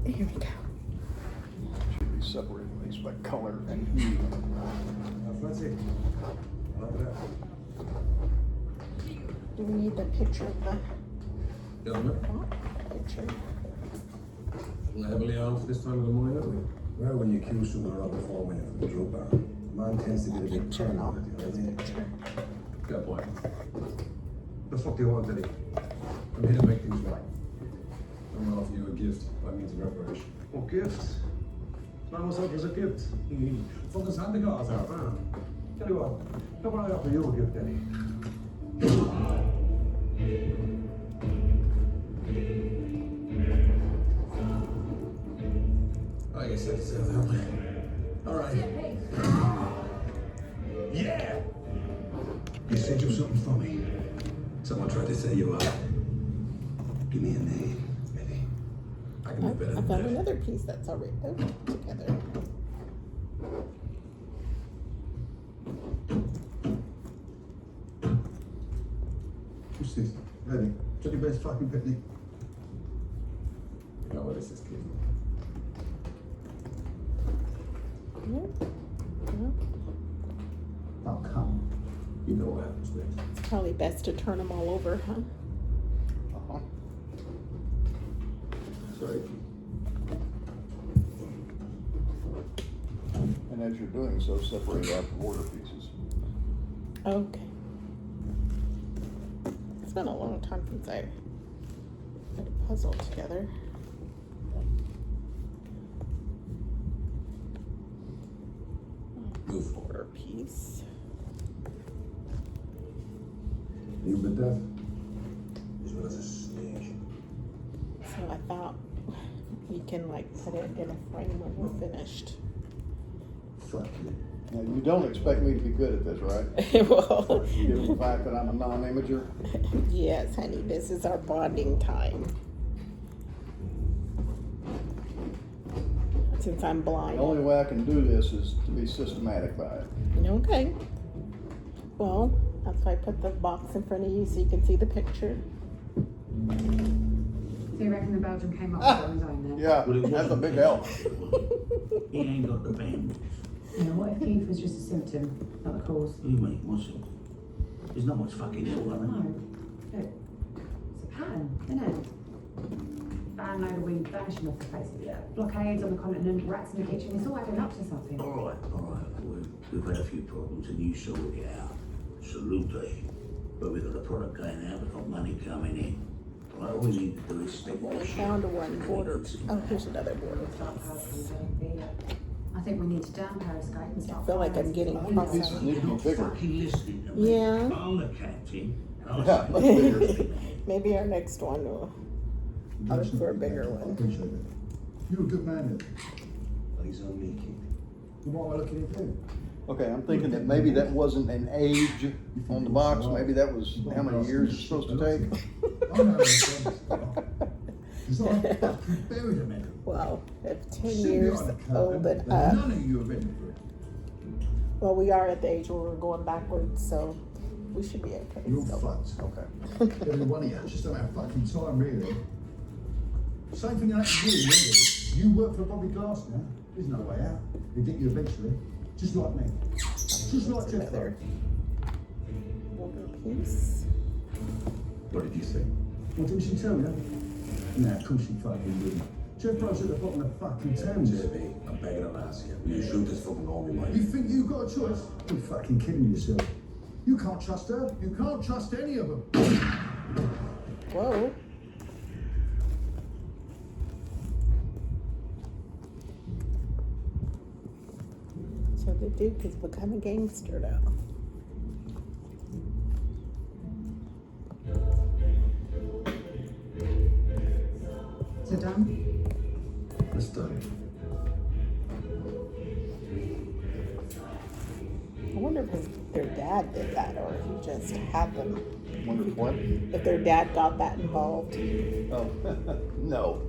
There we go. Should be separated at least by color and hue. That's it. Do we need the picture of the picture? Heavily armed for this time of the morning, haven't we? Well, when you kill someone right before when you're the drill barrel, man tends to get a bit Picture, turned no. on it, you know what I mean? Picture. Good boy. The fuck do you want, Dilly? I'm here to make things right. I'm gonna offer you a gift by means of reparation. What gift? Man, what's up as a gift? Fucking Santa Claus out, man. Tell you what, how about I offer you a gift, Dilly? I guess that's it, help me. All right. Yeah! You said you something for me. Someone tried to set you up. Give me a name, Eddie. I can do better I than found that. another piece that's already together. What's this? Eddie, Johnny Ben's fucking picnic. Now what is this, kid? Yep. Yep. Oh, come. You know what happens next. It's probably best to turn them all over, huh? Uh-huh. Sorry. And as you're doing so, separate out the border pieces. Okay. It's been a long time since I put a puzzle together. Move forward. Border piece. You been deaf? As well as a snake. So I thought we can like put it in a frame when we're finished. Fuck you. Now, you don't expect me to be good at this, right? Well, Given the fact that I'm a non-imager. yes, honey, this is our bonding time. Since I'm blind. The only way I can do this is to be systematic by it. Okay. Well, that's why I put the box in front of you so you can see the picture. So you reckon the Belgian came up with his own then? Yeah, Well, it that's a wasn't big bad. help. He ain't got the bandage. You know, what if Keith was just a symptom, not the cause? You mate, what's it? There's not much fucking ill, I No. mean. Look, it's a pattern, isn't it? Van load of weed vanishing off the face of the earth. Blockades on the continent, rats in the kitchen, it's all adding up to something. All right. We've had a few problems and you sorted it out. Salute. But we've got a product going out, we've got money coming in. Right, all we need to do is stick Well, we with found one border. Oh, here's another border piece. I think we need to down periscope and I start. feel like I'm getting closer. Pieces need to be Not bigger. fucking listening to me. Yeah. I'm the captain. I'll Yeah, say much it. bigger. Maybe our next one will. I'll look for a bigger I one. appreciate it. You're a good man, Eddie. Eyes on me, kid. What am I looking at you? Okay, I'm thinking that maybe that wasn't an age on the box. Maybe that was how many years it's supposed to take. I know it's It's like fucking buried him in it. Well, if 10 Sit years behind the old curtain, and and up. none of you are in for it. Well, we are at the age where we're going backwards, so we should be okay. You're So. fucked. Okay. Every one of you just don't have fucking time, really. Same thing happened to you, really. You work for Bobby Glass now. There's no way out. He'll get you eventually. Just like me. Just like Here's Jeff. another border piece. What did you say? Well, didn't she tell you? Nah, of course she fucking didn't. Jeff Rowe's at the bottom of the fucking Thames. JB, I'm begging on ass here. Will you shoot this fucking army, mate? You think you've got a choice? You're fucking kidding yourself. You can't trust her. You can't trust any of them. Whoa. So the Duke has become a gangster now. Is it done? It's done. I wonder if their dad did that or if he just had them. Wonder what? If their dad got that involved. Oh, no.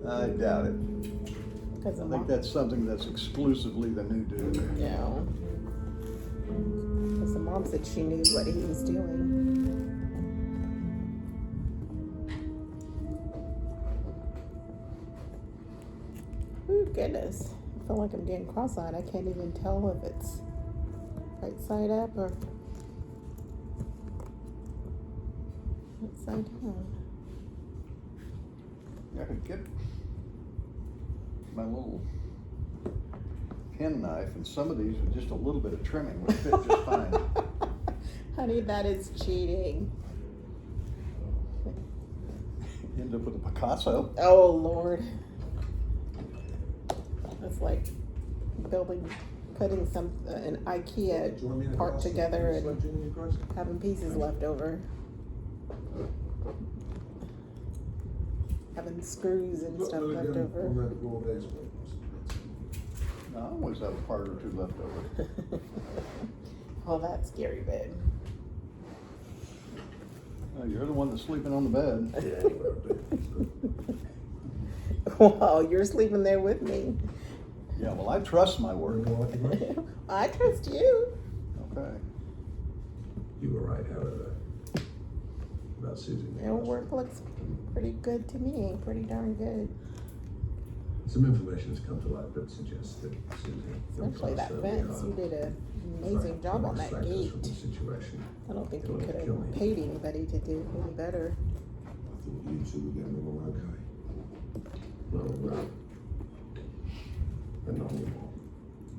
I doubt it. Because I think that's something that's exclusively the new dude. No. Because the mom said she knew what he was doing. Ooh, goodness. I feel like I'm getting cross-eyed. I can't even tell if it's right side up or right side down. I could get my little pen knife, and some of these with just a little bit of trimming would fit just fine. Honey, that is cheating. End up with a Picasso. Oh, Lord. That's like putting an IKEA part together and having pieces left over. Having screws and stuff left over. I always have a part or two left over. Oh, that's scary, babe. Oh, you're the one that's sleeping on the bed. Wow, you're sleeping there with me. Yeah, well, I trust my work. I trust you. Okay. You were right, however, about Susan. Your work looks pretty good to me. Pretty darn good. Some information has come to light that suggests that Susan. Especially that fence. You did an amazing job on that gate. I don't think you could have paid anybody to do any better. I thought you two were getting along okay. Well, but not anymore.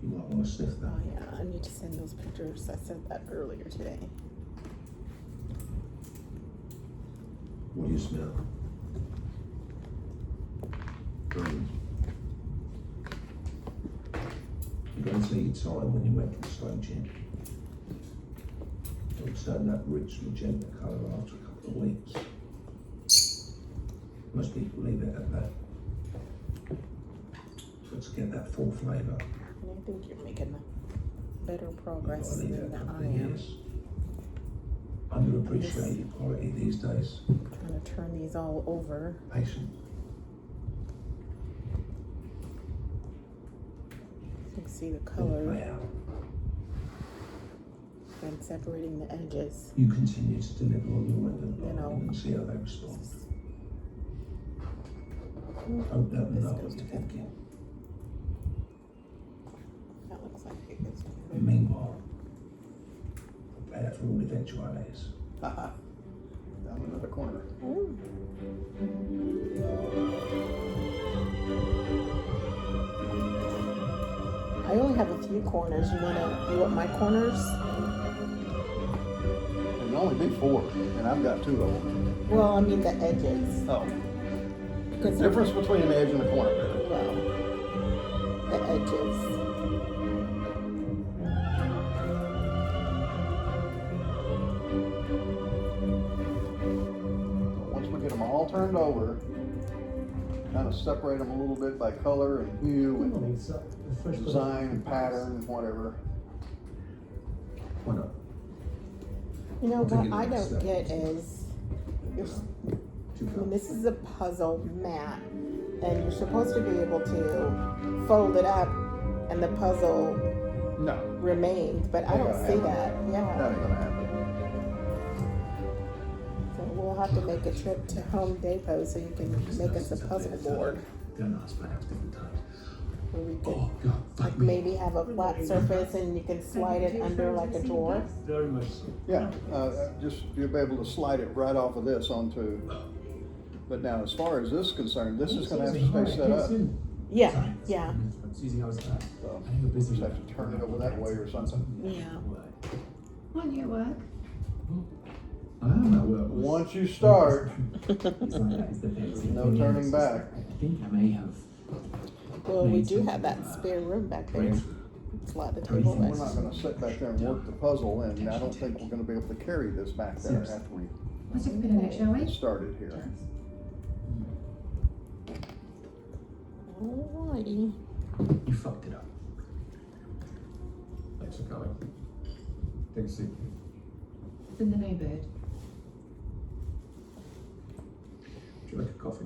You might want to sniff Oh that. yeah, I need to send those pictures. I sent that earlier today. What do you smell? Greens. You don't take your time when you're making slow gin. Don't turn that rich magenta colour after a couple of weeks. Most people leave it at that. Let's get that full flavour. And I think you're making better progress You've got to leave it than a couple I of am. years. Underappreciated quality these days. Trying to turn these all over. Patient. You can see the Play color out. and separating the edges. You continue to deliver on your end of the You know. line and see how they respond. Mm, Don't let them this know goes what you're together. thinking. That looks like it goes together. Meanwhile, prepare for all eventualities. Haha. Down another corner. Mm. I only have a few corners. You want my corners? There'd only be 4, and I've got 2 of them. Well, I mean the edges. Oh, Because difference between an edge and a corner. well, the edges. Once we get them all turned over, kind of separate them a little bit by color and hue and design and pattern and whatever. Why not? You know I'll take what it I next don't step. get is, I mean, this is a puzzle mat, and you're supposed to be able to fold it up, and the puzzle No, remains, but I Ain't don't gonna see happen. that. that Yeah, ain't gonna happen. so we'll have to make a trip to Home Depot so you can make us a puzzle board Don't ask for perhaps different times. where we could Oh, God, like fuck me. maybe have a flat surface and you can slide it under like a drawer. Very much so. Yeah, just you'll be able to slide it right off of this onto. But now, as far as this is concerned, this is gonna have to stay set up. Yeah, yeah, Susie, how's that? So I think just have to turn it over that way or something. yeah. Aren't you at work? I am at work. Once you start, There's no turning back. I think I may have. Well, we do have that spare room back there. Slide the table We're back. not gonna sit back there and work the puzzle, and I don't think we're gonna be able to carry this back there after we Let's take a bit of it, shall we? get started here. Alrighty. You fucked it up. Thanks for coming. Take a seat. It's in the neighbourhood. Would you like a coffee?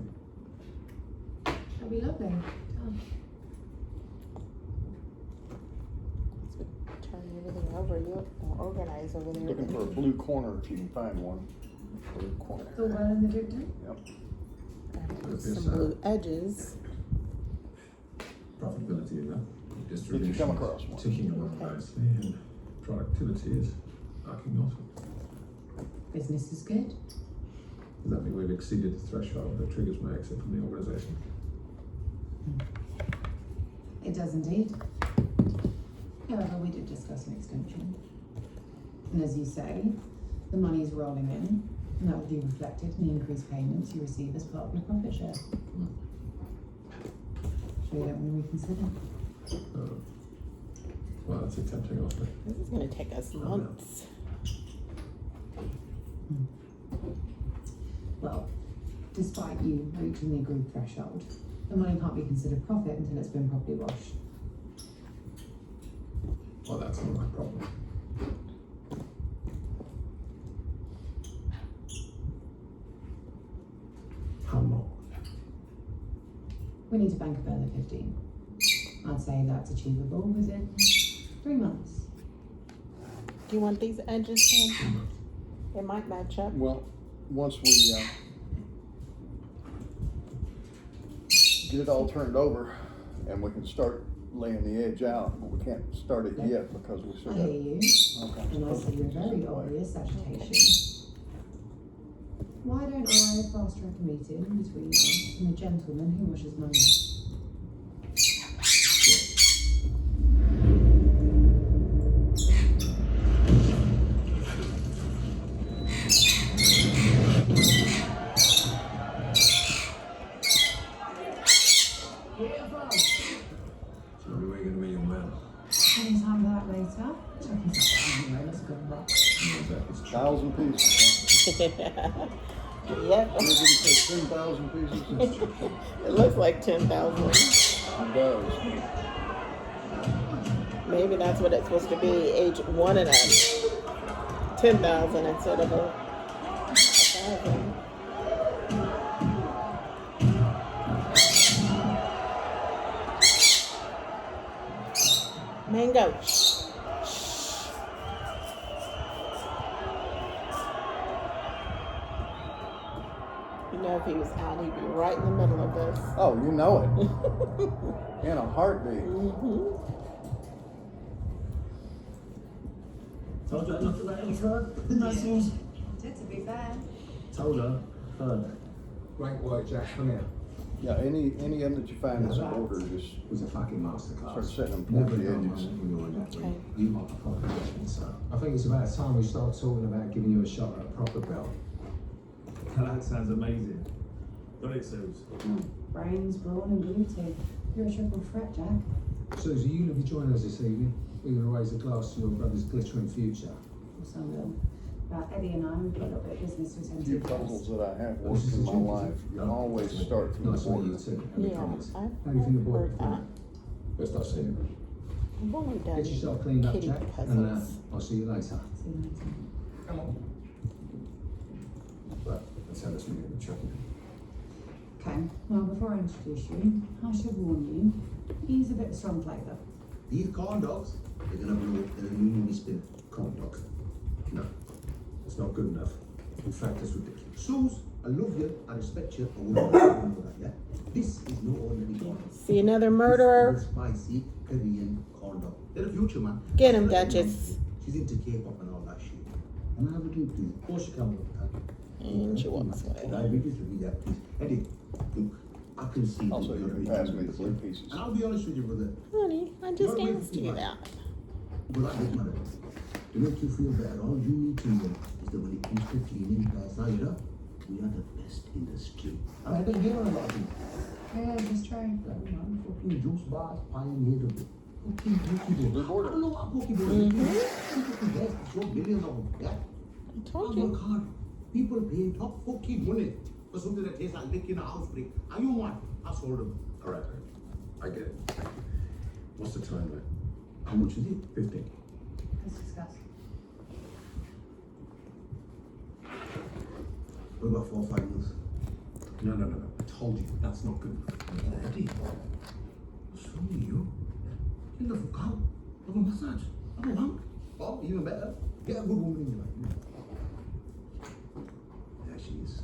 That'll be lovely. Done. As we turn everything over, you look more organized over there. Looking for a blue corner if you can find one. blue corner. It's all well in the drip down. Yep. And some blue edges. profitability in that. Did Distribution you come is across one? ticking along nicely, and productivity is backing off. Business is good. Does that mean we've exceeded the threshold that triggers my exit from the organisation? It does indeed. However, we did discuss an extension. And as you say, the money is rolling in, and that will be reflected in the increased payments you receive as part of your profit share. Sure you don't want to reconsider? Well, that's a tempting offer. This is gonna take us months. Well, despite you reaching the agreed threshold, the money can't be considered profit until it's been properly washed. Well, that's not my problem. How long? We need to bank a further 15. I'd say that's achievable within 3 months. Do you want these edges in? It might match up. Well, once we get it all turned over and we can start laying the edge out, but we can't start it yet because we still I got hear you, all kinds and of I see your very processes obvious agitation. Why don't I fast track a meeting between us and the gentleman who washes my mouth? So maybe we're going to be your man. Any time for that later? Chucking something anyway, let's go rock. ways. 1,000 pieces. Yep. Huh? Did you say 10,000 pieces? It looks like 10,000. It does. Maybe that's what it's supposed to be, age 1 and up. 10,000 instead of 1,000. Mango. You know, if he was out, he'd be right in the middle of this. Oh, you know it. In a heartbeat. Told you I'd not about any third. Nice news. Did, to be fair. Told her. Third. Right, White Jack, come here. Yeah, any end that you find that's in order, just It was a fucking masterclass. start setting them Never pointy done edges. one when you're that way. Okay. You are a fucking so. I think it's about time we start talking about giving you a shot at a proper belt. That sounds amazing. Got it, Suze. Brains, brawn, and beauty. You're a triple threat, Jack. Susie, you going to be joining us this evening? We're going to raise a glass to your brother's glittering future. Of course I will. But Eddie and I, we've got a little bit of business to attend Few to puzzles first. that I have worked in my life always start from Nice the to meet border. you too. Happy Yeah, promise. I've How do you think the boy heard that. Let's start seeing him. I've only done Get yourself cleaned up, kitty Jack, and puzzles. I'll see you later. See you later. Come on. Right, let's have this meeting with Chuck. Okay, well, before I introduce you, I should warn you, he's a bit of a strong flavour. These corn dogs, they're gonna blow the new spin. Corn dog. No, it's not good enough. In fact, it's ridiculous. Suze, I love you, I respect you, I wouldn't let you know that, yeah? This is no ordinary corn dog. See another murderer? This is a spicy Korean corn dog. They're the future, man. Get him, Duchess. She's into K-pop and all that shit. Can I have a drink, please? Of course you can, look. And she walks away. Diabetes will be that, please. Eddie, look, I can see Also, that you you're can really pass me the into blue this. pieces. And I'll be honest with you, brother. Honey, I just You're asked you that. But like this, man, to make you feel better, all you need to know is that when it comes to cleaning outside, we are the best in the street. And I don't hear a lot of it. Yeah, just try. That man, fucking juice bars, pioneered of it. Fucking Pokeball. Blue border. I don't know what a Pokeball is. Fucking yes, so millions of them. Yeah. I told I work you. hard. People pay top fucking money for something that tastes like licking a house brick. And you want? I sold them. All right, I get it. What's the time, mate? How much is it? 15. Let's discuss. What about 4 or 5 months? No. I told you, that's not good enough. Eddie, what's wrong with you? You never forgot. Have a massage. Have a wank. Or even better, get a good woman in your life. There she is.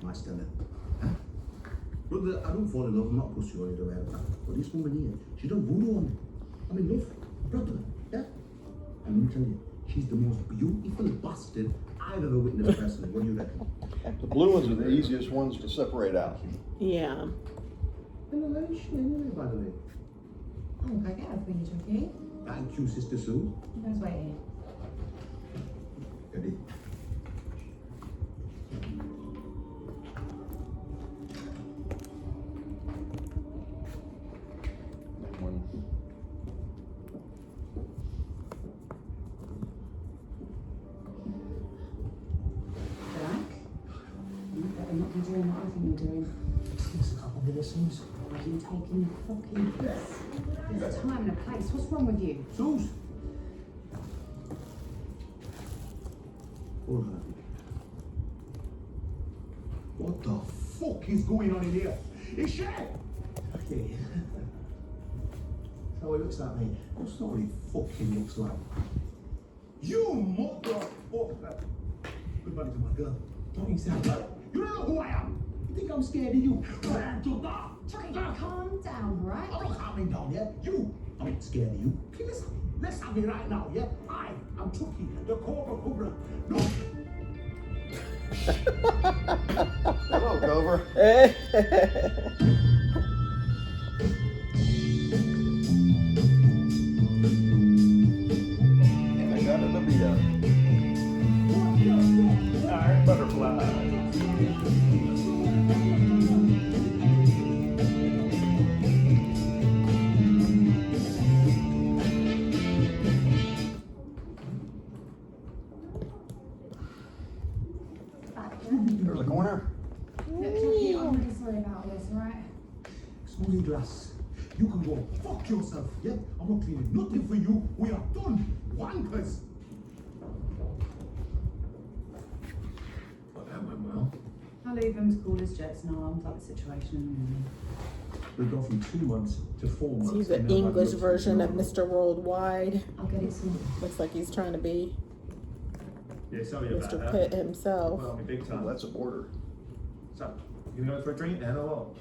My Stella. Huh? Brother, I don't fall in love, I'm not pussy or anything like that. But this woman here, she done voodoo on me. I'm in love, proper, yeah? And let me tell you, she's the most beautiful bastard I've ever witnessed personally. What do you reckon? The blue ones are the easiest ones to separate out. Yeah. Innovation, anyway, by the way. Oh, can I get her for you, Chucky? Thank you, Sister Sue. You guys wait here. Eddie. One. Jack? You better not be doing what I think you're doing. There's a couple of lessons. Are you taking the fucking piss? There's a time and a place. What's wrong with you? Suze! Hold on. What the fuck is going on in here? It's shit! Okay. So it looks like me. That's not what it fucking looks like. You motherfucker! Goodbye to my girl. Don't you sound like You don't know who I am! You think I'm scared of you? Chucky, calm down, right? I'm not calming down, yeah? I'm not scared of you. Okay, let's have it right now, yeah? I'm Chucky, the Cobra Cobra. No! Hello, Cobra. And I got a libido. Iron butterfly. There's a corner. Look, Chucky, I'm really sorry about this, right? Smoothie glass. You can go fuck yourself, yeah? I'm not cleaning nothing for you. We are done. Wankers. well, that went well. I'll leave him to call his jets and I'll unplug the situation. We've gone from 2 months to 4 months. See the and now I've English looked version at of the Mr. Worldwide. I'll get it sorted. Looks like he's trying to be Yeah, sorry about Mr. that. Pitt himself. Well, I mean, big Oh, time. that's a border. So, you gonna go for a drink then or what?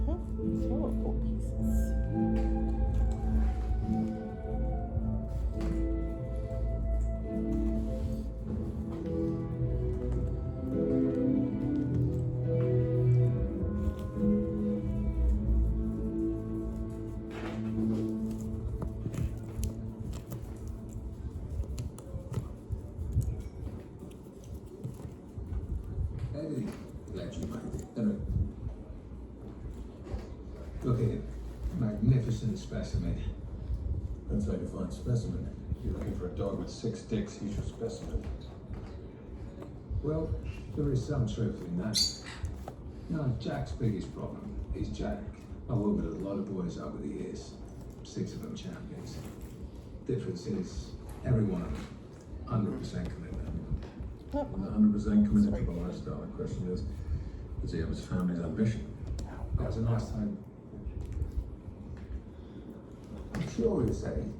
Huh? Horrible pieces. Eddie, glad you made it. Anyway. Look at him. Magnificent specimen. That's how you find specimen. You're looking for a dog with 6 dicks, he's your specimen. Well, there is some truth in that. No, Jack's biggest problem is Jack. I worked with a lot of boys over the years. 6 of them champions. Difference is, every one of them, 100% commitment. When 100% committed to the lifestyle, the question is, does he have his family's ambition? That was a nice time. I'm curious, Eddie.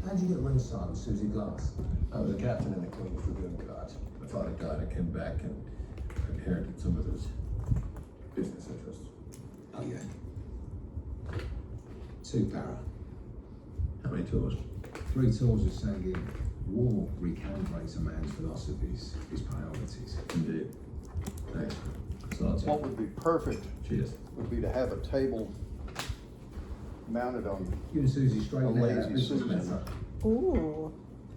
How'd you get ringside with Susie Glass? I was a captain in the Queen Dragoon Guards. I fought a guy that came back and inherited some of his business interests. Oh, yeah. 2 para. How many tours? 3 tours of saying war recalibrates a man's philosophies, his priorities. Indeed. Thanks. So that's What it. would be perfect Cheers. would be to have a table mounted on You and Susie a straighten that out. lazy This is Susan. better. Ooh.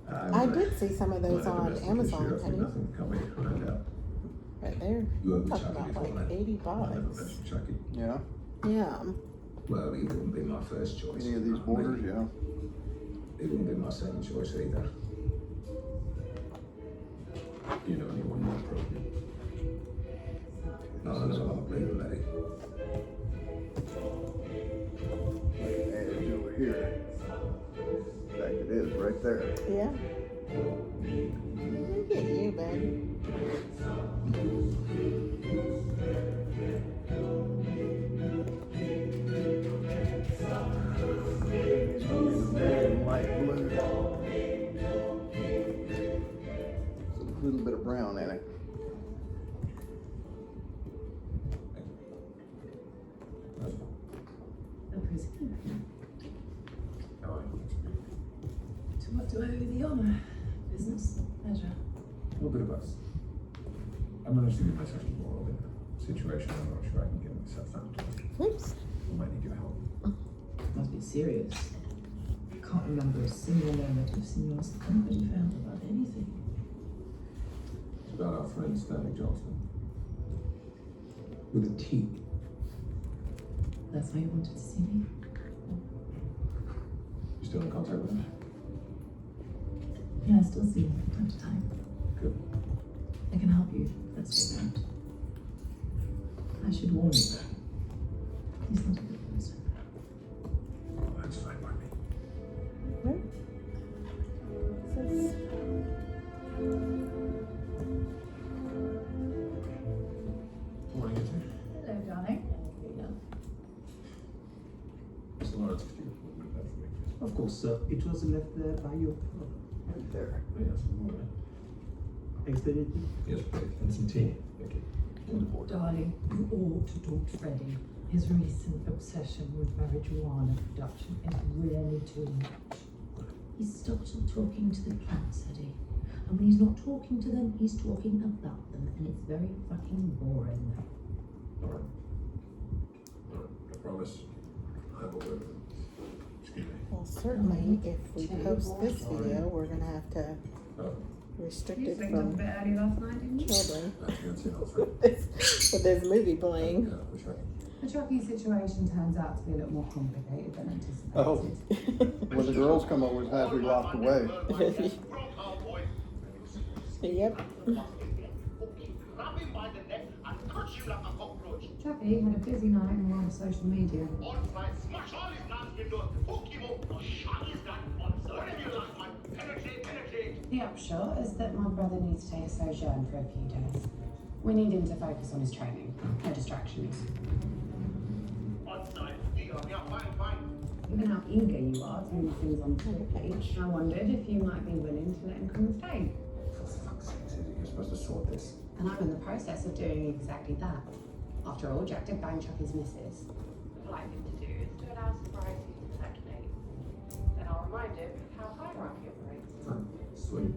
I did see some of those on Amazon, honey. Nothing coming to find out. Right there. You owe me Talking Chucky about before, like man. 80 I never bucks. mentioned Chucky. Yeah, Yeah. Well, he wouldn't be my first choice. any of these borders, yeah. He wouldn't be my second choice either. Do you know anyone more appropriate? No, I know I'm better, Eddie. Edge over here. In fact, it is right there. Yeah. Look at you. a little bit of brown in it. How are you? To what do I owe the honour? Business, pleasure. A little bit of us. I managed to get myself involved in a situation I'm not sure I can get myself out of. Oops. I might need your help. Must be serious. Can't remember a single moment of Signor's company found about anything. It's about our friend Stanley Johnson. With a T. That's why you wanted to see me? You still in contact with him? Yeah, I still see him from time to time. Good. I can help you. Let's get that. I should warn you. He's not a good person. Oh, that's fine by me. Right. Says- Morning, it's Hello, darling. Mr. Lawrence, could you remove that for me, please? Of course, sir. It was left there by your Right there. Yes, morning. eggs Benedict. Yes, please. And some tea. Thank you. Darling, you ought to talk to Freddie. His recent obsession with marijuana production is really too much. He's stopped talking to the plants, Eddie. And when he's not talking to them, he's talking about them, and it's very fucking boring. All right. All right. I promise I will do it. Excuse me. Well, certainly, if we post this video, we're gonna have to Oh, restrict You it slept up a from bit early last night, didn't you? children that's good. See, I'll try. with this movie playing. Yeah, wish I could. The trucking situation turns out to be a little more complicated than anticipated. Oh. When the girls come over, it's half we locked away. Yep. Chappie had a busy night and we're on social media. The upshot is that my brother needs to take a sojourn for a few days. We need him to focus on his training, no distractions. Given how eager you are to move things on to the page, I wondered if you might be willing to let him come and stay. For fuck's sake, Susie, you're supposed to sort this. And I'm in the process of doing exactly that. After all, Jack did bang Chucky's missus. What I'd like him to do is to allow sobriety to circulate. Then I'll remind him of how hierarchy operates. Oh, sweet.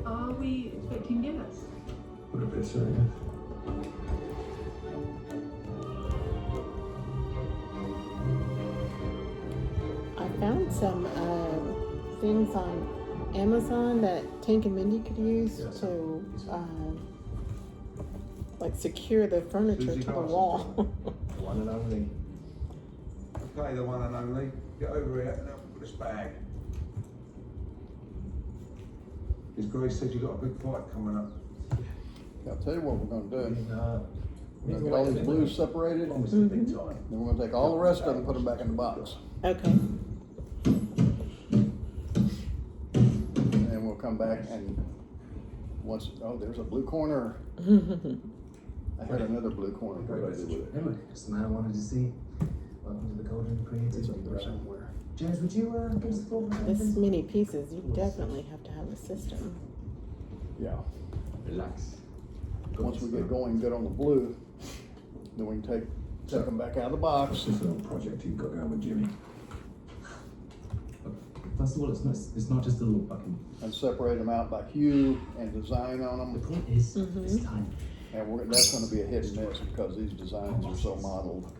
Are we expecting guests? Would it be serious? I found some things on Amazon that Tank and Mindy could use Yes. to like secure the furniture Susie to the Carson. wall. The one and only. Okay, the one and only. Get over here and help me with this bag. His Grace said you got a big fight coming up. I'll tell you what we're gonna do. We're gonna get Either all way, these blues separated, Promise then the big time. we're gonna take all the rest of them and put them back in the box. Okay. And we'll come back and once, oh, there's a blue corner. I had another blue corner. What did I do with it? Hey, look, just the man I wanted to see. Welcome to the Cauldron of It's Creativity. up there somewhere. James, would you give us the floor for This please? many pieces, you definitely have to have a system. Yeah. Relax. Once we get going good on the blue, then we can take them back out of the box. What's this little project you've got going with Jimmy? First of all, it's not just a little fucking. And separate them out by hue and design on The them. point is, it's time. And that's gonna be a hit and miss because these designs are so modeled.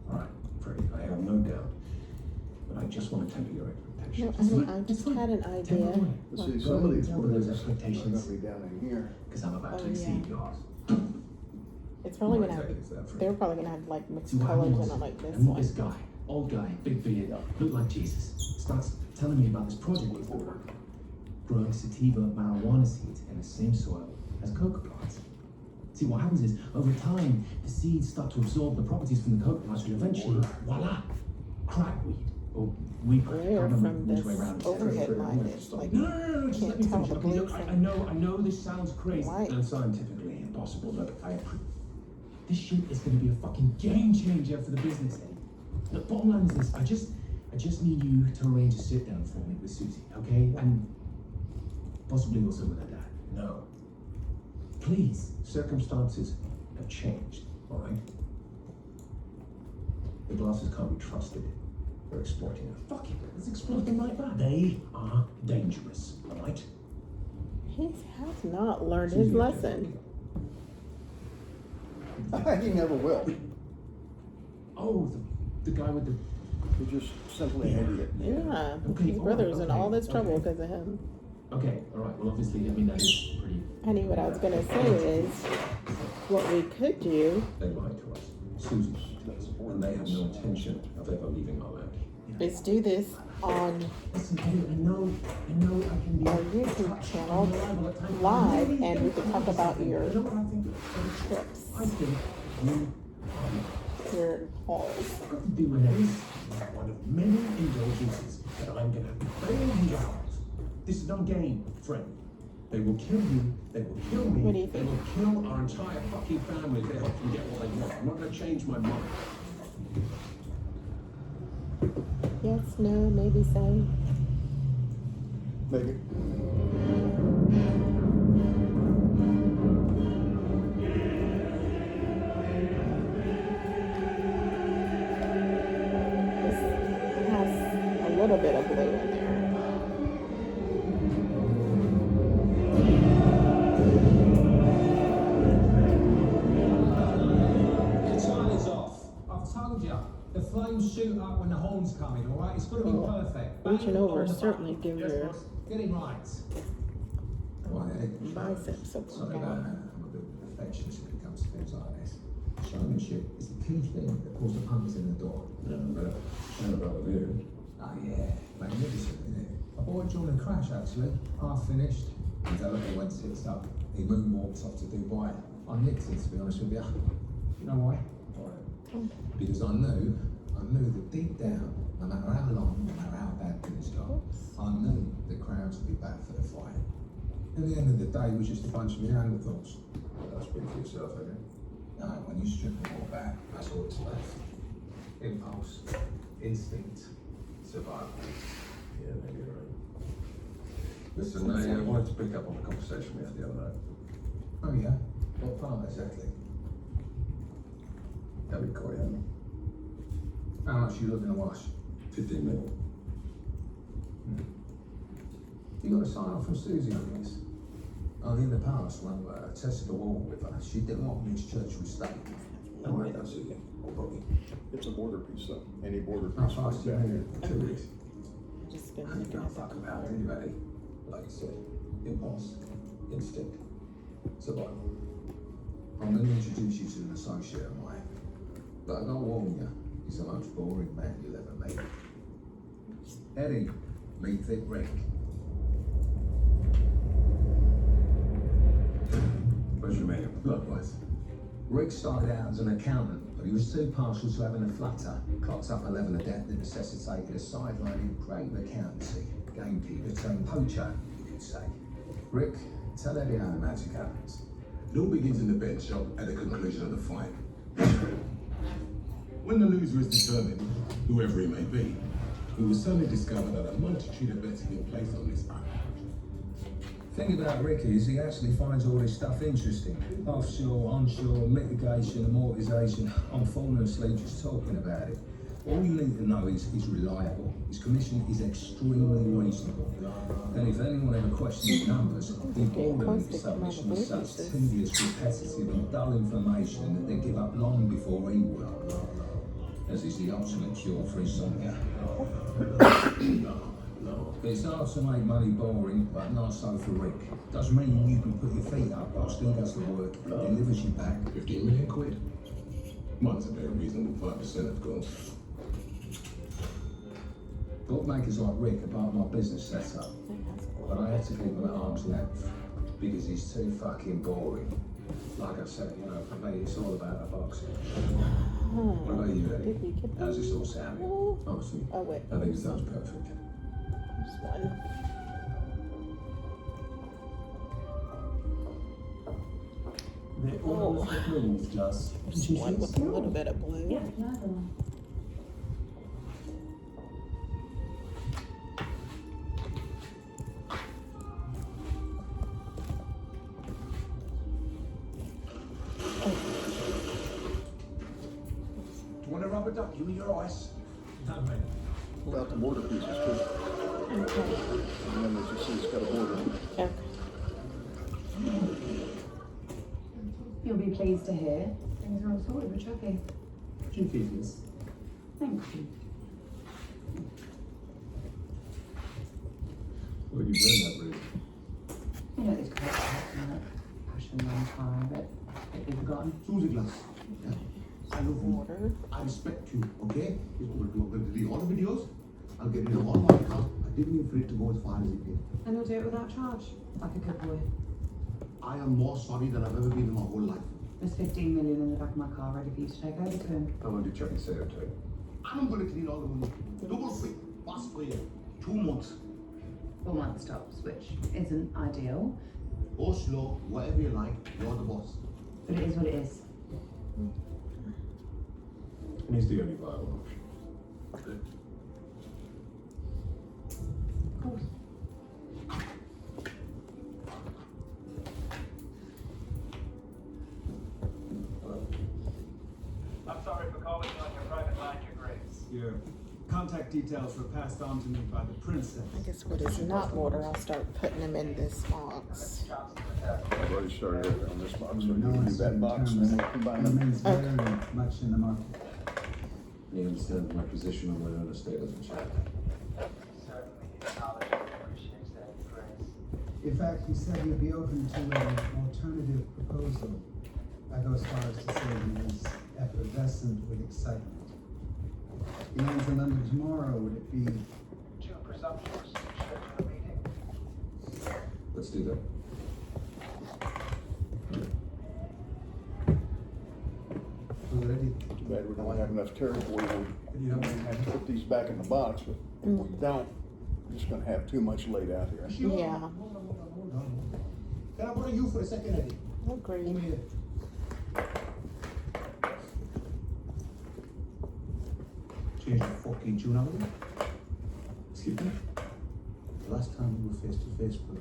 All right, Freddie, I have no doubt. But I just want to temper your No, expectations. I just had an Take it idea. away. But see, some of these What are those blues are expectations? gonna be down in here. Because I'm about Oh, to exceed yeah. yours. It's probably What gonna have, exactly is that, Freddie? they're probably gonna have like mixed See what colors happens in it like this and one. this guy, old guy, big beard, looked like Jesus, starts telling me about this project we've got. Growing sativa marijuana seeds in the same soil as coca plants. See, what happens is, over time, the seeds start to absorb the properties from the coca plants, and eventually, voila, crackweed, or weed crack. I Where can't remember from which this way around. overhead line is like, No, just let me can't tell finish. the Okay, blue look, I from know this sounds crazy. white. And scientifically impossible. Look, this shit is gonna be a fucking game changer for the business, Eddie. The bottom line is this, I just just need you to arrange a sit down for me with Susie, okay? And possibly also with her dad. No. Please, circumstances have changed, all right? The Glasses can't be trusted. They're exploiting her. Fuck it, let's exploit them like that. They are dangerous, all right? He has not learned his lesson. He never will. Oh, the guy with the... He's just simply an idiot. Yeah, Okay, his all brother's right, in all okay, this trouble okay. because of him. Okay, all right, well, obviously, I mean, that is pretty... Honey, what I was gonna say is, what we could do They lied to us. Susie, and they have no intention of ever leaving our land. is do this on Listen, Eddie, I know I can be... our YouTube channel live, and we could talk about your You know what I think? trips, I think you your hauls. got to do with this one of many indulgences that I'm gonna bail you out. This is not a game, friend. They will kill you, they will kill me, What do you they think? will kill our entire fucking family if they help them get what they want. I'm not gonna change my mind. Yes, no, maybe so. Maybe. This has a little bit of blue in there. The time is off. I've told you. The flames shoot up when the horn's coming, alright? It's got to be perfect. Reaching Bang over on the certainly button. gives her Get it right. biceps a Sorry pop. about that. I'm a bit perfectionist when it comes to things like this. Showmanship is the key thing that pulls the punters in the door. About you. Oh yeah, magnificent, isn't it? I bought John a crash actually, half finished. The developer went six up. He moonwalked off to Dubai. I nicked it, to be honest with you. You know why? Because I knew that deep down, no matter how long, no matter how bad things got, I knew the crowds would be back for the fight. In the end of the day, it was just a bunch of Neanderthals. That's pretty for yourself, I guess. No, when you strip them all back, that's all that's left. Impulse, instinct, survival. Yeah, maybe you're right. Listen, I wanted to pick up on the conversation we had the other night. Oh yeah? What part exactly? How we call you? How much are you looking to wash? 15 mil. You got a sign off from Susie on this? In the past, when I tested the wall with her, she didn't want mixed church with state. No, I don't see you. Or probably. It's a border piece, though. Any border How piece. fast do you down move? here. 2 weeks. Just been And you looking don't at fuck the about color. anybody. Like you said, impulse, instinct, survival. I'm going to introduce you to an associate of mine. But I gotta warn you, he's the most boring man you'll ever meet. Eddie, meet Thick Rick. What's your name? Likewise. Rick started out as an accountant, but he was too partial to having a flutter. Clocked up a level of debt that necessitated a sidelining grave accountancy. Gamekeeper turned poacher, you could say. Rick, tell Eddie how the magic happens. It all begins in the bed shop at the conclusion of the fight. When the loser is determined, whoever he may be, we will suddenly discover that a multitude of bets have been placed on this man. Thing about Rick is he actually finds all this stuff interesting. Offshore, onshore, mitigation, amortization. I'm falling asleep just talking about it. All you need to know is he's reliable. His commission is extremely reasonable. And if anyone ever questions the numbers, he bore them into submission with such tedious, repetitive and dull information that they give up long before he will. As is the ultimate cure for insomnia. It's hard to make money boring, but not so for Rick. Doesn't mean you can put your feet up whilst he does the work and delivers you back. 15 million quid. Mine's a very reasonable 5% of course. Bookmakers like Rick are part of my business setup, but I have to keep him at arm's length because he's too fucking boring. Like I said, you know, for me, it's all about the boxing. What about you, Eddie? Did we get How's this all sounding? Obviously. Oh wait, I think it sounds perfect. just one. The oil was removed just. Just one with a little bit of blue. Yeah, the other one. duck you, your ice. No, mate. About the border pieces too. Okay. And then as you see, it's got a border. Okay. You'll be pleased to hear things are all sorted with Chucky. Do you keep this? Thank you. Well, you've earned that, really. You know, it's quite passion runs high, but it'd be forgotten. Susie Glass. Yeah. I love you. Water. I respect you, okay? I'm going to delete all the videos. I'll get rid of all my account. I didn't mean for it to go as far as it did. And you'll do it without charge, like a good boy. I am more sorry than I've ever been in my whole life. There's 15 million in the back of my car ready for you to take over to him. How long did Chucky say it would take? I'm going to clean all the money. Double quick, fast for you. 2 months. 4 months tops, which isn't ideal, Go slow, whatever you like. You're the boss. but it is what it is. And he's the only viable option. Of course. I'm sorry for calling you on your private line, Your Grace. Your contact details were passed on to me by the princess. I guess what is not water, I'll start putting them in this box. I've already started over on this box, so you can do that box and then we'll combine them. Remains very much in the market. He understands my position on my own estate, doesn't she? Certainly acknowledge and appreciates that, Your Grace. In fact, he said he'd be open to an alternative proposal. I go as far as to say he is effervescent with excitement. He lands in London tomorrow. Would it be Too presumptuous to schedule a meeting. Let's do that. already? Too bad we don't have enough territory to put these back in the box, but if we don't, we're just gonna have too much laid out here. Yeah. Hold on. Can I borrow you for a second, Eddie? Agreed. Come here. Change the fucking tune out of it. Excuse me? The last time we were face to face, bro,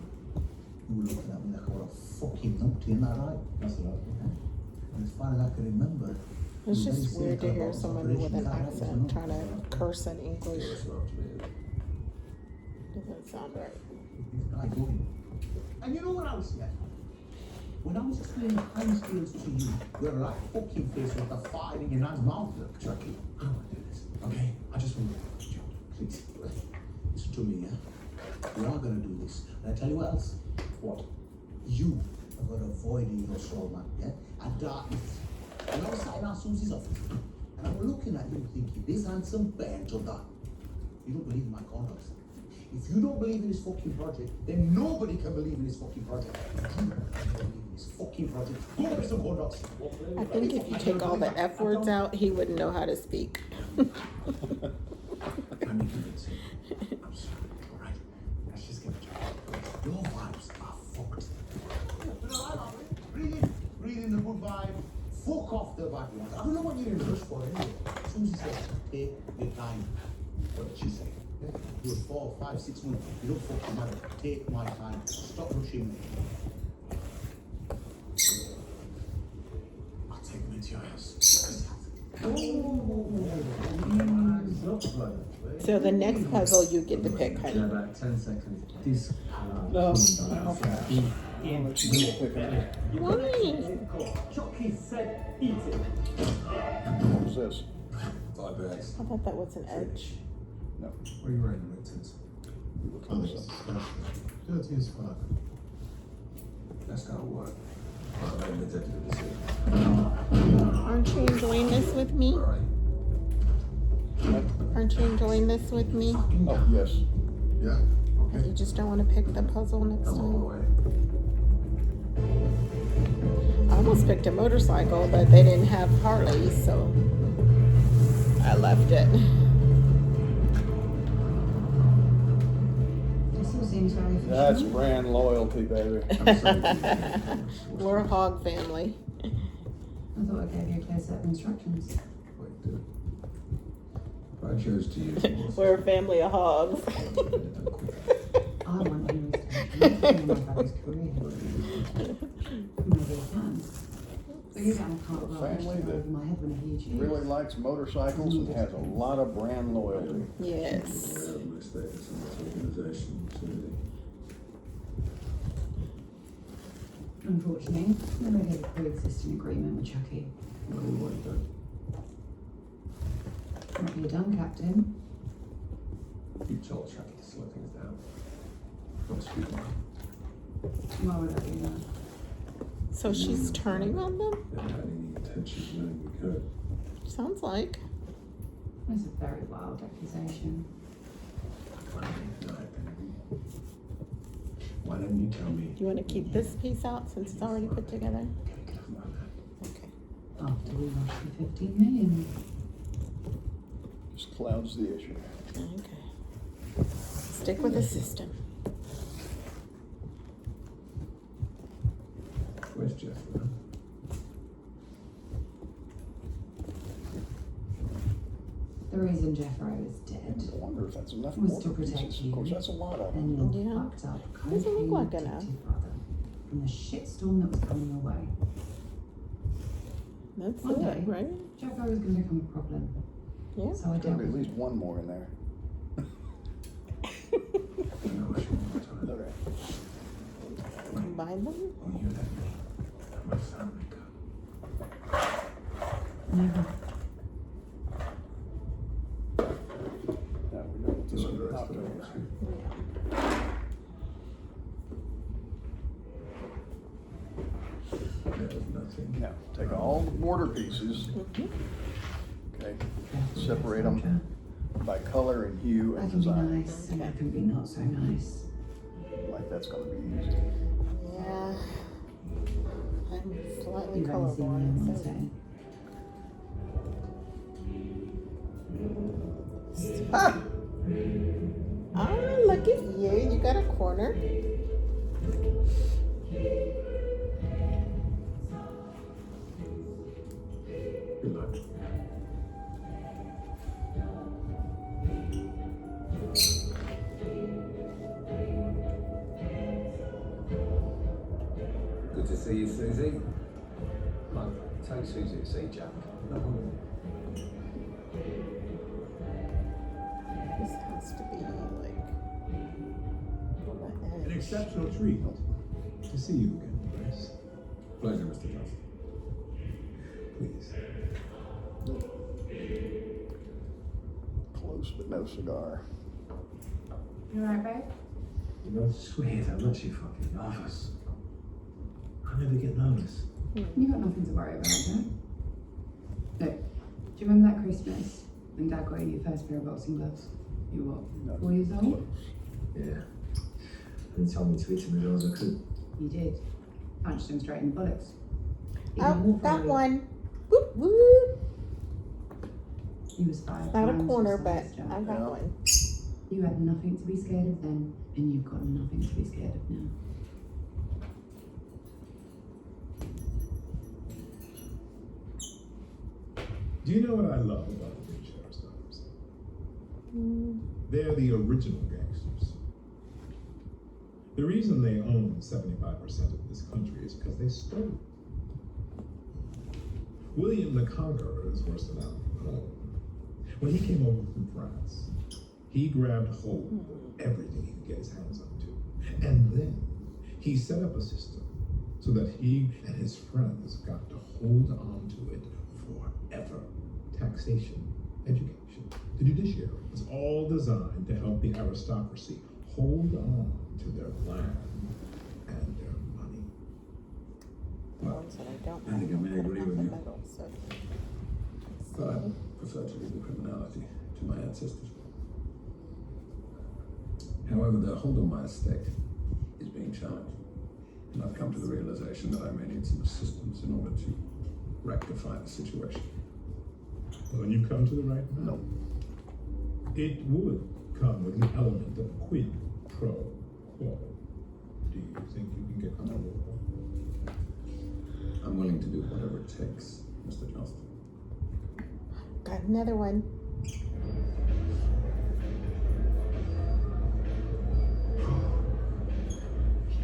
you were looking at me like I was a fucking numpty, isn't that right? That's right. And as far as I can remember, It's you were just very weird to cynical hear about someone with an Operation accent Carrot, trying to curse in English. That's not up to me. Doesn't sound right. this guy going. And you know what I was saying? When I was explaining time scales to you, you're like fucking face with the fire in your man's mouth. Look, Chucky, I don't want to do this, okay? I just want to do please. Listen to me, yeah? We are gonna do this. And I tell you what else? What? You have got a void in your soul, man, yeah? A darkness. And I was sitting on Susie's office, and I'm looking at you thinking, this handsome band to that. You don't believe in my conduct. If you don't believe in this fucking project, then nobody can believe in this fucking project. You believe in this fucking project. Go get me some conducts. I think if you take all the F words out, he wouldn't know how to speak. I'm convincing. I'm sorry. All right, let's just get it. Your vibes are fucked. Breathe in the good vibe. Fuck off the bad ones. I don't know what you're in a rush for anyway. Susie says, take your time. What did she say? Do it 4, 5, 6 months. You don't fucking matter. Take my time. Stop rushing me. I'll take them into your house. So the next puzzle you get to pick, In honey. about 10 seconds. This No, okay. Why? Chucky said eat it. What was this? 5 bags. I thought that was an edge. No. Where are you writing the winters? We were close up. Dirty as fuck. That's gotta work. I haven't been tempted to see. Aren't you enjoying this with me? Alright. Aren't you enjoying this with me? Oh, yes. Yeah? You just don't want to pick the puzzle next I'm on the time. way. I almost picked a motorcycle, but they didn't have Harleys, so I left it. This all seems very efficient. That's brand loyalty, baby. We're a hog family. I thought I gave you a clear set of instructions. Wait, dude. If I chose to use more. We're a family of hogs. I want you to my brother's career. Maybe I can. But you don't have part of a our family over that my head when I hear you. really likes motorcycles and has a lot of brand loyalty. Yes. Aware of my status in this organization, Susie. Unfortunately, I already have a pre-existing agreement with Chucky. What do you want done? What have you done, Captain? You told Chucky to slow things down. Don't speak now. Why would I do that? So she's turning on them? Never had any intention of letting me go. Sounds like. That's a very wild accusation. Why don't you deny it, Benny? Why didn't you tell me? Do you want to keep this piece out since it's already put together? Get off my back. Okay. After we rushed the 15 million. Just clouds the issue. Okay. Stick with the system. Where's Jeff? Huh? The reason Jeffro is dead I wonder if that's enough was mortar to protect pieces. you Of course, that's a lot of them. and your Yeah. fucked up Doesn't look like cocaine enough. addicted brother from the shitstorm that was coming your way. That's One it, day. right? Jeffro was going to become a problem. Yeah. So I There's dealt gotta be at with least it. one more in there. No question more time. Okay. Combine them? Will you let me and my family go? Never. Now we know what this You're is about. underestimating us. There's nothing. Now, take all the mortar pieces, Mhm. okay, separate them by color and hue I and can be design. nice and I can be not so nice. Like that's gonna be easy. Yeah. I'm slightly You've only seen me on one colorblind, so. setting. Ah! Oh, look at you. You got a corner. Good luck. Good to see you, Susie. Mike, take Susie to see Jack. This has to be like on the An edge. exceptional treat to see you again, Grace. Pleasure, Mr. Johnson. Please. Close but no cigar. You alright, babe? You know, it's weird how much you fucking love us. I never get nervous. You got nothing to worry about, yeah? Look, do you remember that Christmas when Dad got you your first pair of boxing gloves? You were what, 4 years old? Yeah. And he told me to eat him as well as I could. You did. Punched him straight in the bullocks. Oh, Even that more one. Whoop, whoop. He was 5 Not a pounds corner, your but size, Jack. I got Yeah. one. You had nothing to be scared of then, and you've got nothing to be scared of now. Do you know what I love about the big sheriff's daughters? Mm. They're the original gangsters. The reason they own 75% of this country is because they stole. William the Conqueror is worse than Alfred Cole. When he came over from France, he grabbed hold of everything he could get his hands onto. And then he set up a system so that he and his friends got to hold on to it forever. Taxation, education, the judiciary was all designed to help the aristocracy hold on to their land and their money. The ones that I don't I think I may agree with you. metal, so. But I prefer to leave the criminality to my ancestors. However, the hold on my estate is being challenged. And I've come to the realization that I may need some assistance in order to rectify the situation. Well, then you've come to the right man. No. It would come with the element of quid pro quo. Do you think you can get comfortable with that? I'm willing to do whatever it takes, Mr. Johnston. Got another one.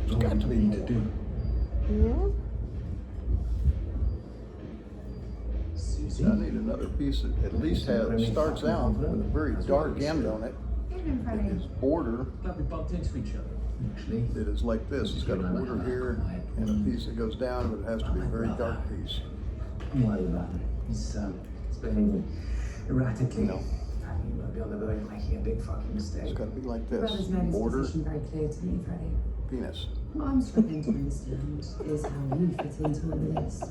There's got to be more. Yeah. see? I need another piece that at least starts out with a very dark end on it. Evening, Freddie. Its border Glad we bumped into each other. Actually, that is like this. It's got a border here and a piece that goes down, but it has to be a very dark piece. don't worry about it. It's behaving erratically. No. You might be on the verge of making a big fucking mistake. It's got to be like Your this. brother's made his Border, position very clear to me, Freddie. penis. What I'm struggling to understand is how you fit into all of this.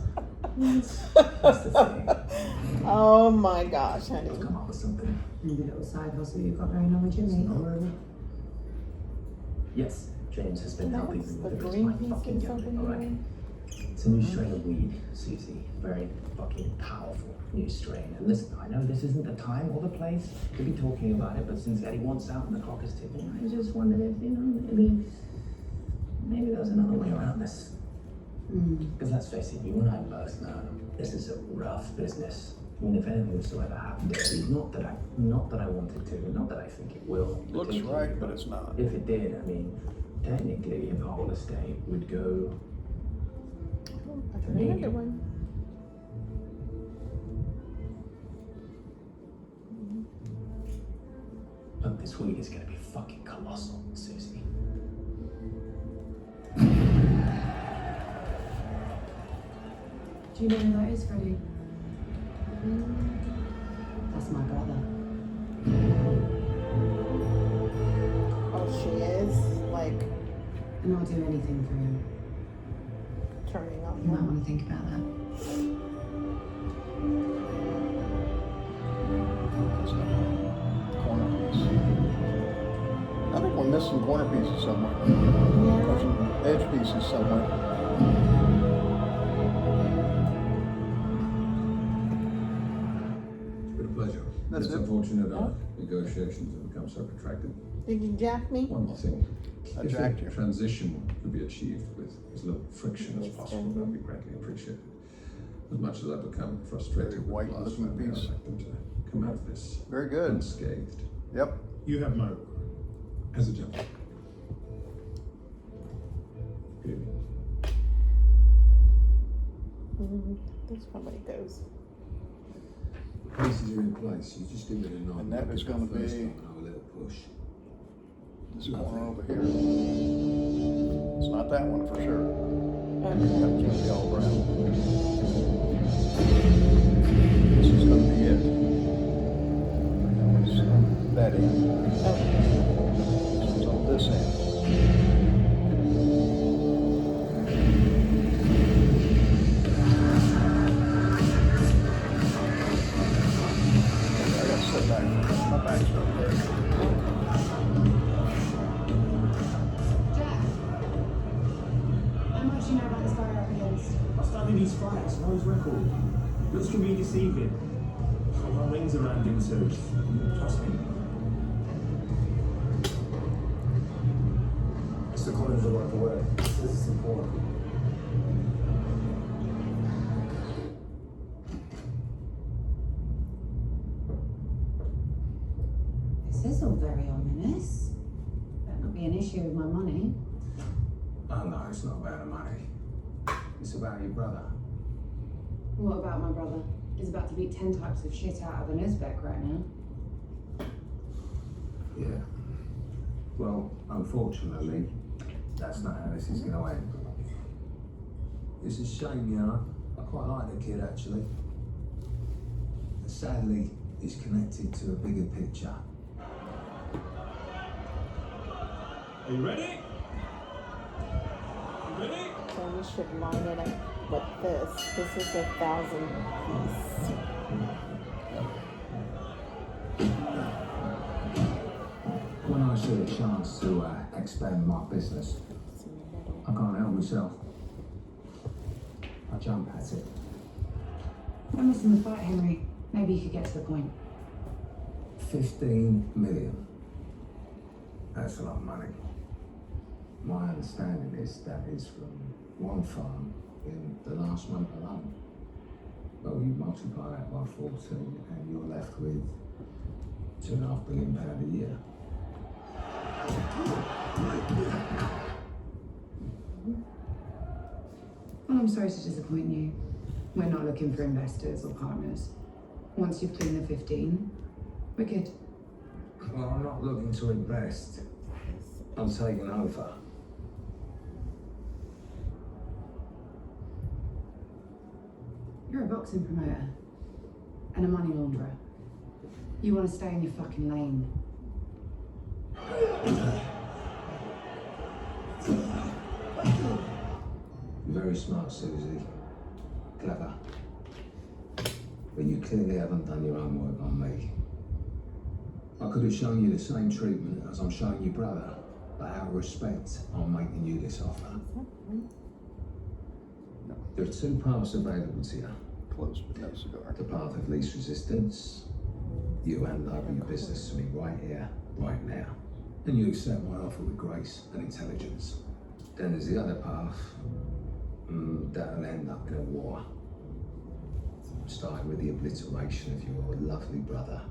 That's the thing. Oh my gosh, honey. Let's come up with something. Maybe a little side hustle you've got going on with Jimmy. Yes, James has been helping me The with it. It's green my piece fucking or gun, something. alright? It's a new strain of weed, Susie. Very fucking powerful new strain. And listen, I know this isn't the time or the place to be talking about it, but since Eddie wants out and the clock is ticking, I just wondered if, maybe there's another way around this. Because let's face it, you and I both know this is a rough business. I mean, if anything was to ever happen to Eddie, not that I wanted to, not that I think it will. Looks right, but it's not. If it did, I mean, technically the whole estate would go I found another one. Look, this weed is gonna be fucking colossal, Susie. Do you know who that is, Freddie? That's my brother. Oh, she is like And I'll do anything for him. turning on You might him. want to think about that. Corner piece. I think we're missing corner pieces somewhere. Or some edge pieces somewhere. It's been a pleasure. That's It's it. unfortunate our negotiations have become so protracted. Did you jack me? One more thing. I If jacked the you. transition could be achieved with as little friction as possible, that would be greatly appreciated. As much as I've become frustrated Very with white the last looking family, I'd piece. like them to come out of this Very good. unscathed. Yep. You have my word as a gentleman. Good evening. That's probably goes. Pieces are in place, you just give it a nod. And that is gonna First be- one, I'll have a little push. This corner over here. It's not that one for sure. Okay. That's gonna be all brown. This is gonna be it. That end. This is on this end. I gotta sit back. My back's up there. Jack! How much do you know about this guy you're up against? I studied his fights, know his record. Looks can be deceiving. I've got rings around him too. Trust me. Mr. Collins will like the word. This is important. This is all very ominous. Better not be an issue with my money. Oh no, it's not about the money. It's about your brother. What about my brother? He's about to beat 10 types of shit out of an Uzbek right now. Yeah. Well, unfortunately, that's not how this is going to end. It's a shame, you know. I quite like the kid, actually. But sadly, he's connected to a bigger picture. Are you ready? You ready? So we should line it up with this. This is 1,000 piece. When I see a chance to expand my business, It's in the middle. I can't help myself. I jump at it. I'm missing the fight, Henry. Maybe you could get to the point. 15 million. That's a lot of money. My understanding is that is from one farm in the last month alone. Well, you multiply that by 14 and you're left with £2.5 billion a year. Well, I'm sorry to disappoint you. We're not looking for investors or partners. Once you've cleaned the 15, we're good. Well, I'm not looking to invest. I'm taking over. You're a boxing promoter and a money launderer. You want to stay in your fucking lane. Very smart, Susie. Clever. But you clearly haven't done your own work on me. I could have shown you the same treatment as I'm showing your brother, but out of respect, I'm making you this offer. There are two paths available to you. Close but no cigar. The path of least resistance. You hand over your business to me right here, right now. And you accept my offer with grace and intelligence. Then there's the other path. That'll end up in a war. Starting with the obliteration of your lovely brother.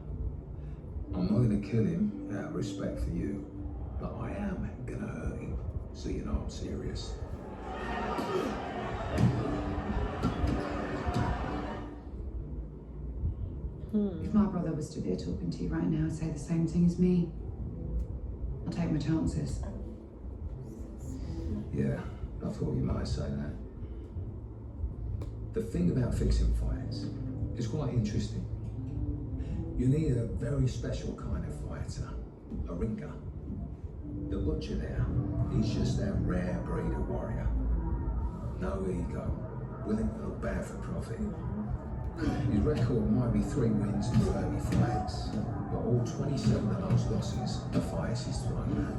I'm not gonna kill him out of respect for you, but I am gonna hurt him, so you know I'm serious. If my brother was stood here talking to you right now, I'd say the same thing as me. I'll take my chances. Yeah, I thought you might say that. The thing about fixing fights is quite interesting. You need a very special kind of fighter, a ringer. The butcher there, he's just that rare breed of warrior. No ego, willing to look bad for profit. His record might be 3 wins and 30 fights, but all 27 of those losses are fights he's thrown.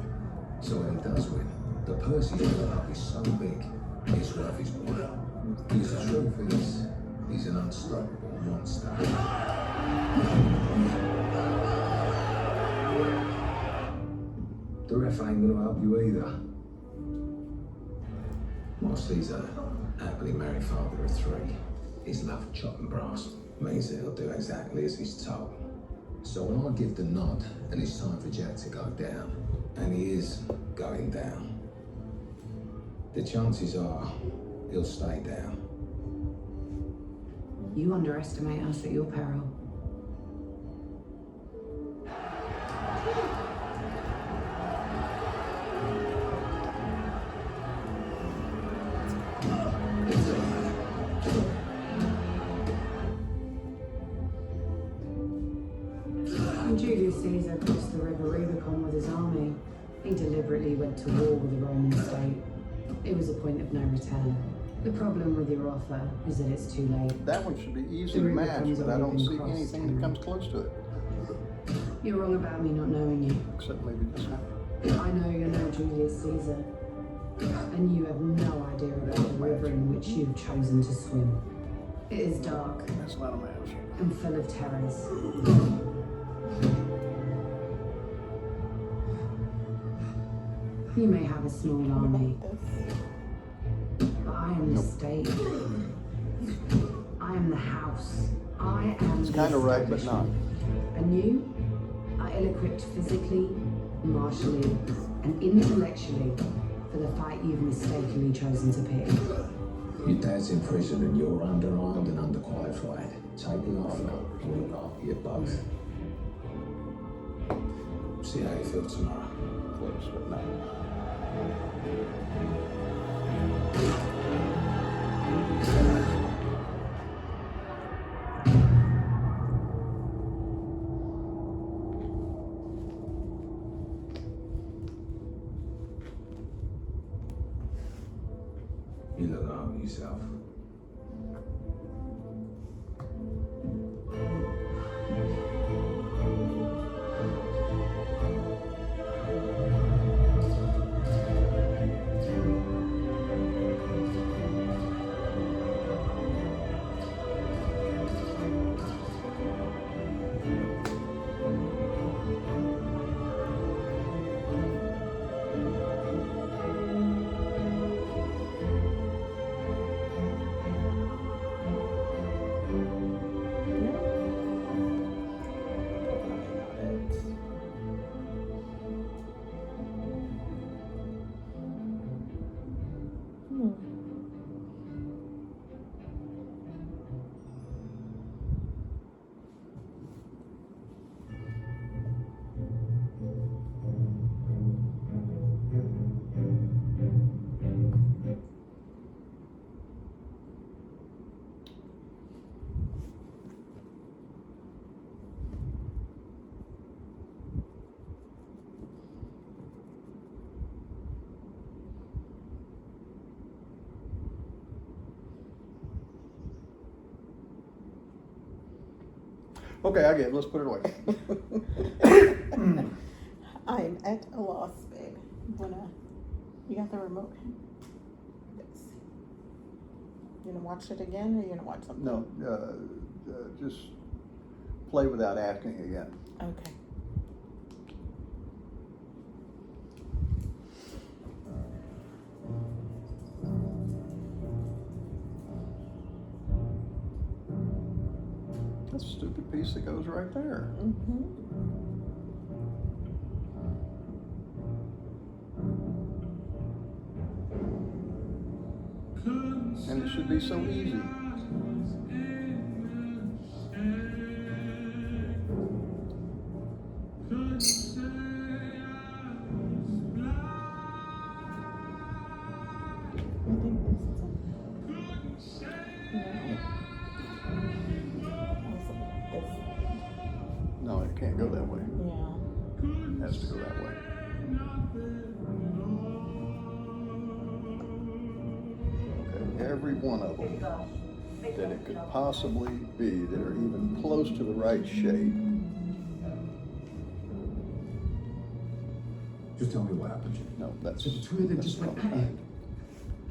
So when he does win, the purse he's built up is so big, it's worth his while. Because the truth is, he's an unstoppable monster. The ref ain't gonna help you either. Whilst he's a happily married father of 3, his love for chopping brass means that he'll do exactly as he's told. So when I give the nod and it's time for Jack to go down, and he is going down, the chances are he'll stay down. You underestimate us at your peril. When Julius Caesar crossed the river Rubicon with his army, he deliberately went to war with the Roman state. It was a point of no return. The problem with your offer is that it's too late. That one should be easy to match, but I don't see anything that comes close to it. You're wrong about me not knowing you. Except maybe just now. I know you're no Julius Caesar, and you have no idea about the river in which you've chosen to swim. It is dark. That's not a match. And full of terrors. You may have a small army, but I am the state. I am the house. I am It's kind of right, but not. And you are ill-equipped physically, martially, and intellectually for the fight you've mistakenly chosen to pick. Your dad's in prison and you're underarmed and underqualified. Take the offer and look after you both. See how you feel tomorrow. Close, but not. You look after yourself. Okay, I get it. Let's put it away. I'm at a loss, babe. You got the remote? Yes. You gonna watch it again, or you gonna watch something? No, just play without asking again. Okay. That's a stupid piece that goes right there. Mm-hmm. And it should be so easy. No, it can't go that way. Yeah. It has to go that way. Okay, every one of them that it could possibly be that are even close to the right shape. Just tell me what happened. No, that's. So the two of them just went at it. right.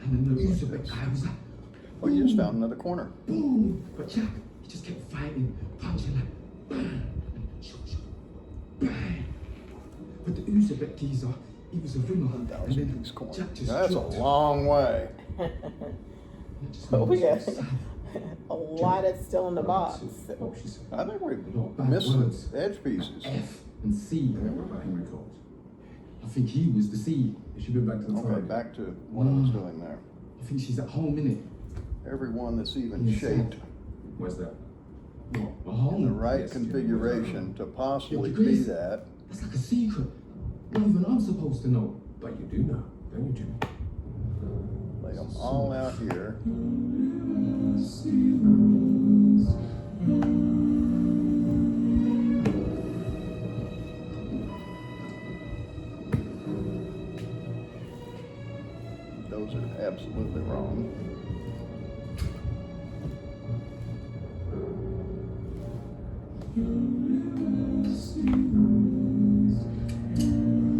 And then the Uzbek guy was like, Well, you just found another corner. boom! But Jack, he just kept fighting, punching like, bang, shot, bang. But the Uzbek geezer, he was a rimmer. And then Corner. Jack just That's a dropped. long way. Oh, we got a lot that's still in the box. I think we Bad missed some words. edge pieces. F and C. What about Henry Colt? I think he was the C. It should be back to the Okay, Friday. back to what I was doing there. I think she's at home, innit? Every one that's even Yes, shaped Where's that? What? A in home? the right Yes, configuration to possibly Yeah, be because- that. That's like a secret. Not even I'm supposed to know. But you do know, don't you, Jimmy? Lay them all out here. Those are absolutely wrong.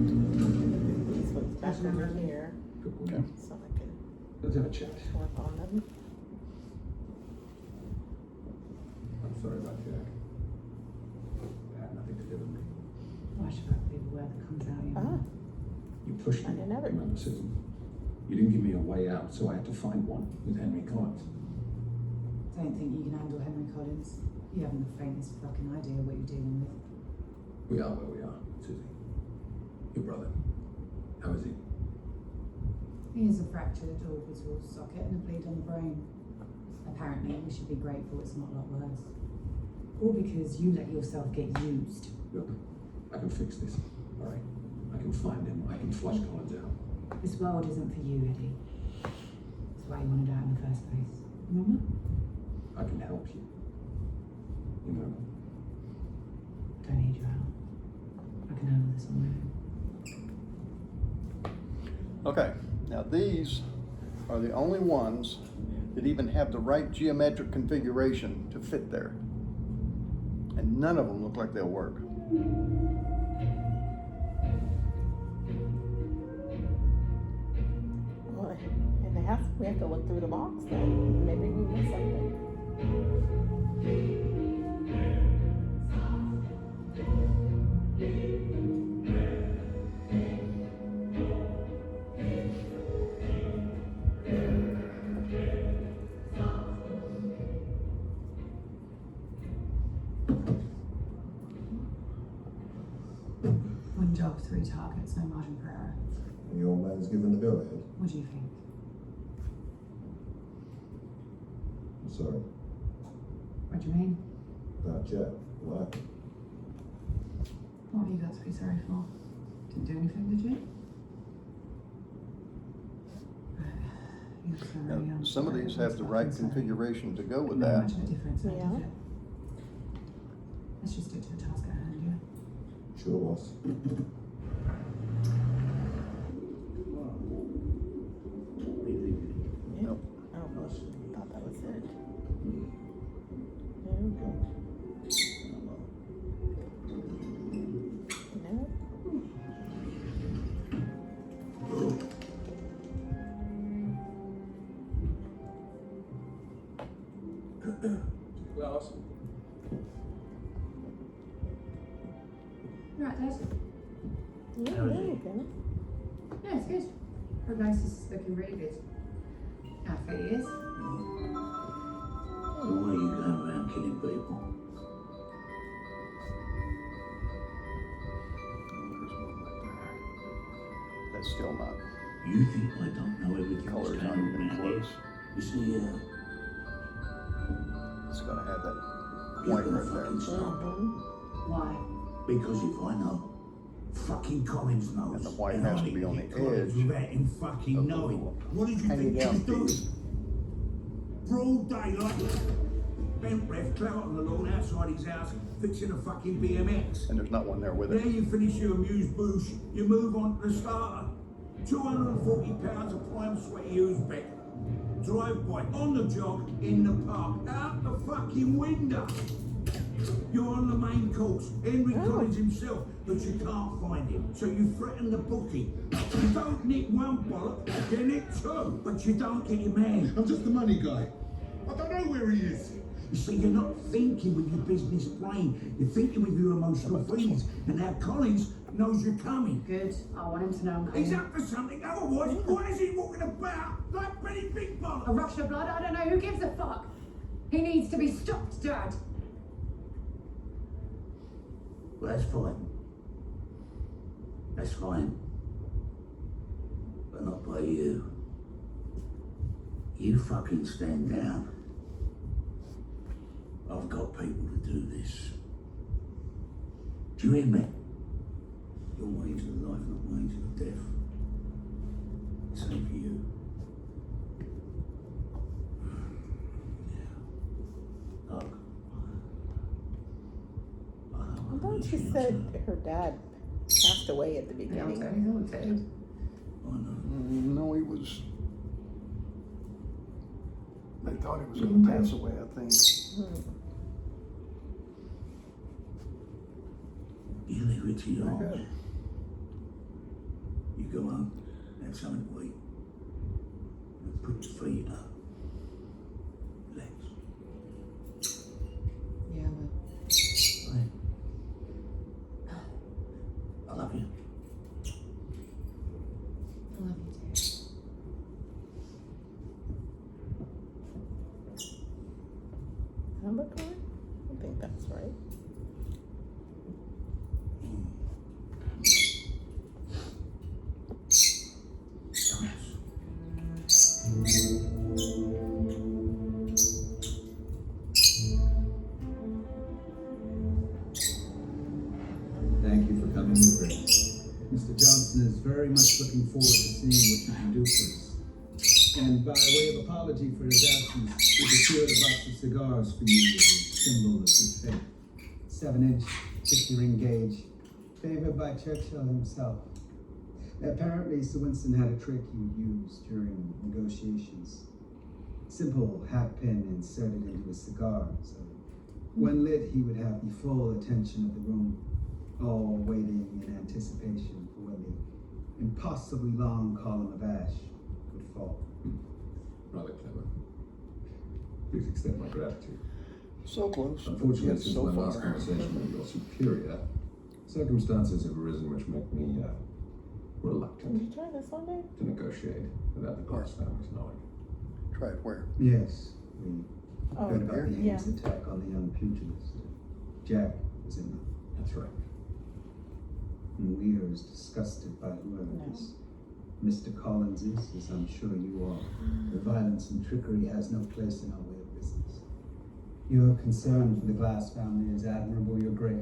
These ones back over here, Good boy. Okay. so I can Let's have a chat. work on them. I'm sorry about Jack. It had nothing to do with me. Why should I be the word that comes out? You know? You pushed I me. didn't have it. Remember, Susan? You didn't give me a way out, so I had to find one with Henry Collins. Don't think you can handle Henry Collins. You haven't the faintest fucking idea what you're dealing with. We are where we are, Susie. Your brother. How is he? He has a fractured orbital socket and a bleed on the brain. Apparently, we should be grateful it's not a lot worse. All because you let yourself get used. Look, I can fix this, all right? I can find him. I can flush Collins out. This world isn't for you, Eddie. That's why you wanted out in the first place. Remember? I can help you. You know? Don't need your help. I can handle this on my own. Okay, now these are the only ones that even have the right geometric configuration to fit there. And none of them look like they'll work. Well, and we have to look through the box then. Maybe we missed something. One job, 3 targets, no margin for error. The old man's given the go-ahead. What do you think? I'm sorry. What do you mean? Not yet. What? What have you got to be sorry for? Didn't do anything, did you? You're so Now, very young. some of these have the right configuration to go with Not that. much of a difference, Yeah. does it? Let's just stick to the task at hand, yeah? Sure, boss. Nope. Oh, thought that was it. No. Glass. Right, Dad. Yeah, How is there it? you go. Yeah, it's good. Prognosis is looking really good. After years. So why are you going around killing people? There's one right there. That's still not. You think I don't know everything that's Color's going not on even around close. here? You see, It's gonna have that you're white gonna right there. fucking stop. Why? Because if I know, fucking Collins knows. And the white and has I to be on the hit Collins edge without him fucking of the knowing. little What did you hanging think down she's doing? piece. Broad daylight. Bent ref, clout on the lawn outside his house, fixing a fucking BMX. And there's not one there with There it. you finish your amuse-bouche, you move on to the starter. 240 pounds of prime sweaty Uzbek. Drive by, on the jog, in the park, out the fucking window. You're on the main course, Henry Collins himself, but you can't find him. So you threaten the bookie. You don't nick one bollock, you nick two, but you don't get your man. I'm just the money guy. I don't know where he is. You see, you're not thinking with your business brain, you're thinking with your emotional feelings. And now Collins knows you're coming. Good. I want him to know I'm coming. He's up to something, otherwise, why is he walking about like Benny Big Bollock? A rush of blood? I don't know. Who gives a fuck? He needs to be stopped, Dad. Well, that's fine. That's fine. But not by you. You fucking stand down. I've got people to do this. Do you hear me? You're way to the life, not way to the death. Same for you. Look. I thought she said her dad passed away at the beginning. No, he was. They thought he was gonna pass away, I think. You leave it to your Okay. arms. You go home, have something to eat. And put your feet up. Relax. Yeah, well. Right. I love you. I love you too. Number card? I think that's right. Thank you for coming, Rupert. Mr. Johnson is very much looking forward to seeing what you can do for us. And by way of apology for his absence, we secured a box of cigars for you as a symbol of good faith. 7-inch, 50-ring gauge, favored by Churchill himself. Apparently, Sir Winston had a trick he used during negotiations. Simple hat pin inserted into a cigar, so when lit, he would have the full attention of the room, all waiting in anticipation for when the impossibly long column of ash would fall. Rather clever. Please extend my gratitude. So close. Unfortunately, Yet since so my last far. conversation with your superior, circumstances have arisen which make me Did reluctant you try this one, Dave? to negotiate without the Glass family's knowing. Try it where? Yes, we Oh, heard about the yeah. Ames attack on the young pugilist. Jack was in them. That's right. And we are as disgusted by whoever this Mr. Collins is, as I'm sure you are. The violence and trickery has no place in our way of business. Your concern for the Glass family is admirable, Your Grace.